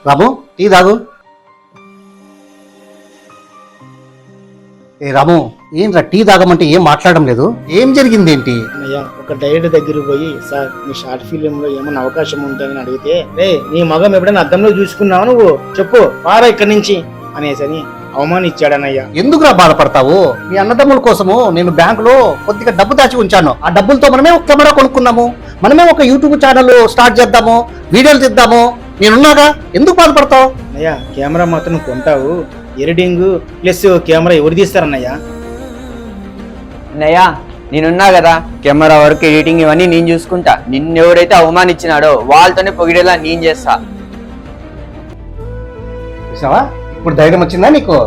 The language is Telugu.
రాము టీ తాగు. ఏ రాము, ఏంట్రా టీ తాగమంటే ఏం మాట్లాడడం లేదు? ఏం జరిగింది ఏంటి? అన్నయ్య ఒక డైరెక్టర్ దగ్గరికి పోయి, సార్ మీ షార్ట్ ఫిలిం లో ఏమైనా అవకాశం ఉంటుందని అడిగితే, రే నీ మగం ఎప్పుడైనా అద్దంలో చూసుకున్నావు నువ్వు, చెప్పు పారా ఇక్కడి నుంచి అనేసని అవమానిచ్చాడన్నయ్య. ఎందుకురా బాధపడతావు? మీ అన్నదమ్ముల కోసము నేను బ్యాంకులో కొద్దిగా డబ్బు దాచి ఉంచాను. ఆ డబ్బులతో మనమే ఒక కెమెరా కొనుక్కుందాము, మనమే ఒక యూట్యూబ్ ఛానల్ స్టార్ట్ చేద్దాము, వీడియోలు తీద్దాము. నేనున్నాగా, ఎందుకు బాధపడతావు? అన్నయ్య కెమెరా మాత్రం కొంటావు, ఎడిటింగ్ ప్లస్ కెమెరా ఎవరు తీస్తారన్నయ్య? అన్నయ్య నేనున్నా కదా, కెమెరా వర్క్ ఎడిటింగ్ ఇవన్నీ నేను చూసుకుంటా. నిన్ను ఎవరైతే అవమానించినాడో వాళ్ళతోనే పొగిడేలా నేను చేస్తా. చూసావా, ఇప్పుడు ధైర్యం వచ్చిందా నీకు?